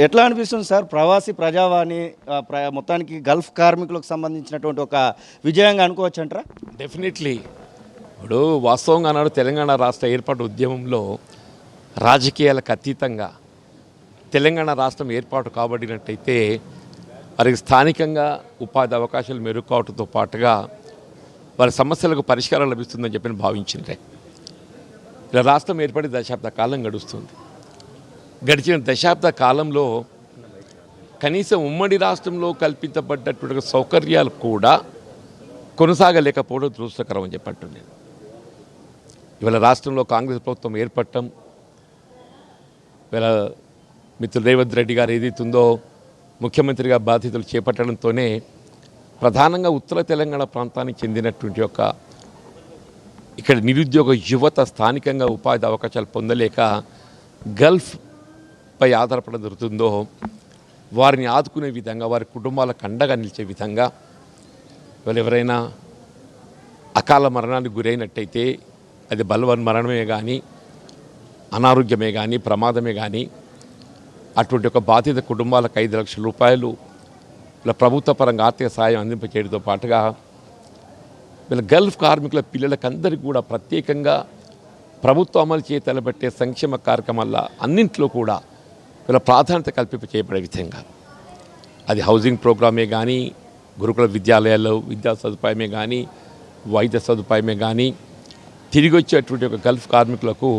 ఎట్లా అనిపిస్తుంది సార్ ప్రవాసీ ప్రజావాణి మొత్తానికి గల్ఫ్ కార్మికులకు సంబంధించినటువంటి ఒక విజయంగా అనుకోవచ్చు అంటారా? డెఫినెట్లీ. ఇప్పుడు వాస్తవంగా నాడు తెలంగాణ రాష్ట్ర ఏర్పాటు ఉద్యమంలో రాజకీయాలకు అతీతంగా తెలంగాణ రాష్ట్రం ఏర్పాటు కాబడినట్టయితే వారికి స్థానికంగా ఉపాధి అవకాశాలు మెరుగు కావడంతో పాటుగా వారి సమస్యలకు పరిష్కారం లభిస్తుందని చెప్పి భావించిందే. ఇలా రాష్ట్రం ఏర్పడి దశాబ్ద కాలం గడుస్తుంది. గడిచిన దశాబ్ద కాలంలో కనీసం ఉమ్మడి రాష్ట్రంలో కల్పించబడ్డటువంటి సౌకర్యాలు కూడా కొనసాగలేకపోవడం దురదృష్టకరం అని చెప్పంటున్నాను. ఇవాళ రాష్ట్రంలో కాంగ్రెస్ ప్రభుత్వం ఏర్పడటం, ఇవాళ మిత్రులు రేవంత్ రెడ్డి గారు ఏదైతుందో ముఖ్యమంత్రిగా బాధ్యతలు చేపట్టడంతోనే ప్రధానంగా ఉత్తర తెలంగాణ ప్రాంతానికి చెందినటువంటి ఇక్కడ నిరుద్యోగ యువత స్థానికంగా ఉపాధి అవకాశాలు పొందలేక గల్ఫ్పై ఆధారపడ జరుగుతుందో వారిని ఆదుకునే విధంగా, వారి కుటుంబాలకు అండగా నిలిచే విధంగా వాళ్ళు ఎవరైనా అకాల మరణానికి గురైనట్టయితే అది బలవన్ మరణమే కానీ, అనారోగ్యమే కానీ, ప్రమాదమే కానీ అటువంటి ఒక బాధిత కుటుంబాలకు 5 లక్షల రూపాయలు ఇలా ప్రభుత్వ పరంగా ఆర్థిక సాయం అందింపచేయడంతో పాటుగా వీళ్ళ గల్ఫ్ కార్మికుల పిల్లలకందరికీ కూడా ప్రత్యేకంగా ప్రభుత్వం అమలు తలపెట్టే సంక్షేమ కార్యక్రమాల అన్నింటిలో కూడా వీళ్ళ ప్రాధాన్యత చేయబడే విధంగా అది హౌసింగ్ ప్రోగ్రామే కానీ, గురుకుల విద్యాలయాల్లో విద్యా సదుపాయమే కానీ, వైద్య సదుపాయమే కానీ తిరిగి వచ్చేటువంటి ఒక గల్ఫ్ కార్మికులకు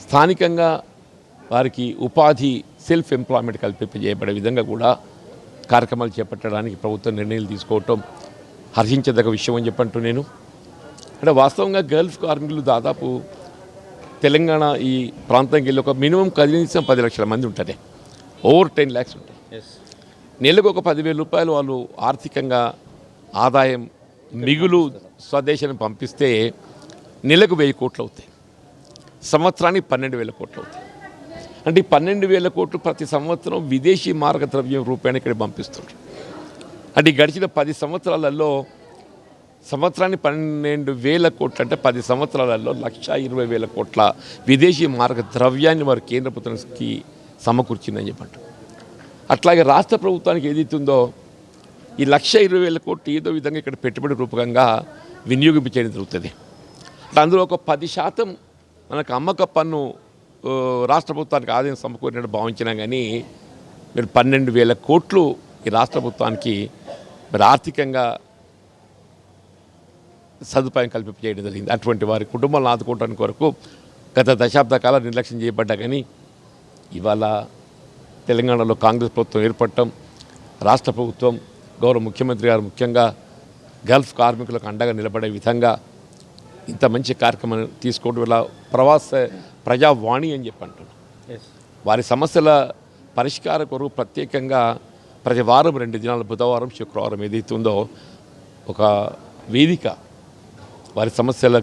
స్థానికంగా వారికి ఉపాధి సెల్ఫ్ ఎంప్లాయ్మెంట్ చేయబడే విధంగా కూడా కార్యక్రమాలు చేపట్టడానికి ప్రభుత్వం నిర్ణయాలు తీసుకోవటం హర్షించదగ్గ విషయం అని చెప్పంటూ నేను అంటే వాస్తవంగా గల్ఫ్ కార్మికులు దాదాపు తెలంగాణ ఈ ప్రాంతానికి వెళ్ళి ఒక మినిమం కనీసం 10 లక్షల మంది ఉంటారే, ఓవర్ 10 lakhs ఉంటాయి. నెలకు ఒక 10,000 రూపాయలు వాళ్ళు ఆర్థికంగా ఆదాయం మిగులు స్వదేశాన్ని పంపిస్తే నెలకు 1000 కోట్లు అవుతాయి, సంవత్సరానికి 12,000 కోట్లు అవుతాయి. అంటే ఈ 12,000 కోట్లు ప్రతి సంవత్సరం విదేశీ మార్గ ద్రవ్యం రూపాయలు ఇక్కడ పంపిస్తుంటారు. అంటే గడిచిన 10 సంవత్సరాలలో సంవత్సరానికి 12,000 కోట్లు అంటే 10 సంవత్సరాలలో 1,20,000 కోట్ల విదేశీ మార్గ ద్రవ్యాన్ని వారు కేంద్ర ప్రభుత్వానికి సమకూర్చిందని చెప్పంట. అట్లాగే రాష్ట్ర ప్రభుత్వానికి ఏదైతుందో ఈ 1,20,000 కోట్లు ఏదో విధంగా ఇక్కడ పెట్టుబడి రూపకంగా వినియోగించడం జరుగుతుంది. అందులో ఒక 10% మనకు అమ్మక పన్ను రాష్ట్ర ప్రభుత్వానికి ఆదాయం సమకూరినట్టు భావించినా కానీ మీరు 12,000 కోట్లు ఈ రాష్ట్ర ప్రభుత్వానికి మరి ఆర్థికంగా సదుపాయం చేయడం జరిగింది. అటువంటి వారి కుటుంబాలను ఆదుకోవడానికి కొరకు గత దశాబ్ద కాలం నిర్లక్ష్యం చేయబడ్డా కానీ ఇవాళ తెలంగాణలో కాంగ్రెస్ ప్రభుత్వం ఏర్పడటం, రాష్ట్ర ప్రభుత్వం గౌరవ ముఖ్యమంత్రి గారు ముఖ్యంగా గల్ఫ్ కార్మికులకు అండగా నిలబడే విధంగా ఇంత మంచి కార్యక్రమం తీసుకోవడం వల్ల ప్రవాస ప్రజావాణి అని చెప్పి అంటున్నాం. వారి సమస్యల పరిష్కార కొరకు ప్రత్యేకంగా ప్రతి వారం 2 దినాలు బుధవారం శుక్రవారం ఏదైతే ఉందో ఒక వేదిక వారి సమస్యల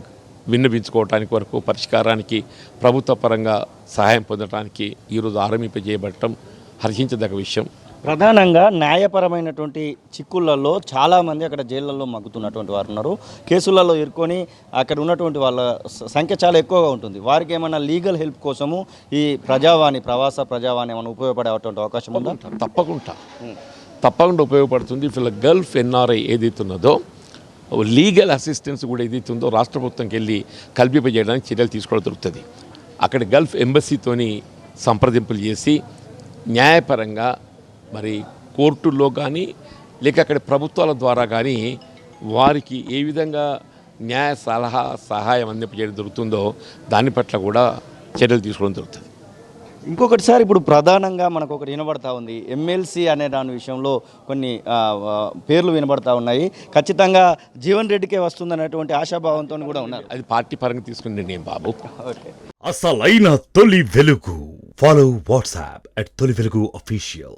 విన్నవించుకోవటానికి వరకు పరిష్కారానికి ప్రభుత్వ పరంగా సహాయం పొందడానికి ఈరోజు ఆరంభింపజేయబడటం హర్షించదగ్గ విషయం. ప్రధానంగా న్యాయపరమైనటువంటి చిక్కులలో చాలామంది అక్కడ జైళ్ళల్లో మగ్గుతున్నటువంటి వారు ఉన్నారు. కేసులలో ఇరుక్కొని అక్కడ ఉన్నటువంటి వాళ్ళ సంఖ్య చాలా ఎక్కువగా ఉంటుంది. వారికి ఏమైనా లీగల్ హెల్ప్ కోసము ఈ ప్రవాస ప్రజావాణి ఏమైనా ఉపయోగపడేటువంటి అవకాశం ఉందా? తప్పకుండా ఉపయోగపడుతుంది. ఇలా గల్ఫ్ ఎన్ఆర్ఐ ఏదైతున్నదో లీగల్ అసిస్టెన్స్ కూడా ఏదైతుందో రాష్ట్ర ప్రభుత్వంకి వెళ్ళి కల్పింపజేయడానికి చర్యలు తీసుకోవడం దొరుకుతుంది. అక్కడ గల్ఫ్ ఎంబసీతోని సంప్రదింపులు చేసి న్యాయపరంగా మరి కోర్టుల్లో కానీ లేక అక్కడ ప్రభుత్వాల ద్వారా కానీ వారికి ఏ విధంగా న్యాయ సహాయం అందింపజేయడం దొరుకుతుందో దాని పట్ల కూడా చర్యలు తీసుకోవడం దొరుకుతుంది. ఇంకొకటి సార్, ఇప్పుడు ప్రధానంగా మనకు ఒకటి వినబడతా ఉంది, ఎమ్మెల్సీ అనే దాని విషయంలో కొన్ని పేర్లు వినబడతా ఉన్నాయి. ఖచ్చితంగా జీవన్ రెడ్డికే వస్తుందనేటువంటి ఆశాభావంతో కూడా ఉన్నారు. అది పార్టీ పరంగా తీసుకుని నేను బాబు. అసలైన తొలి వెలుగు. ఫాలో వాట్సాప్ @తొలి వెలుగు అఫీషియల్.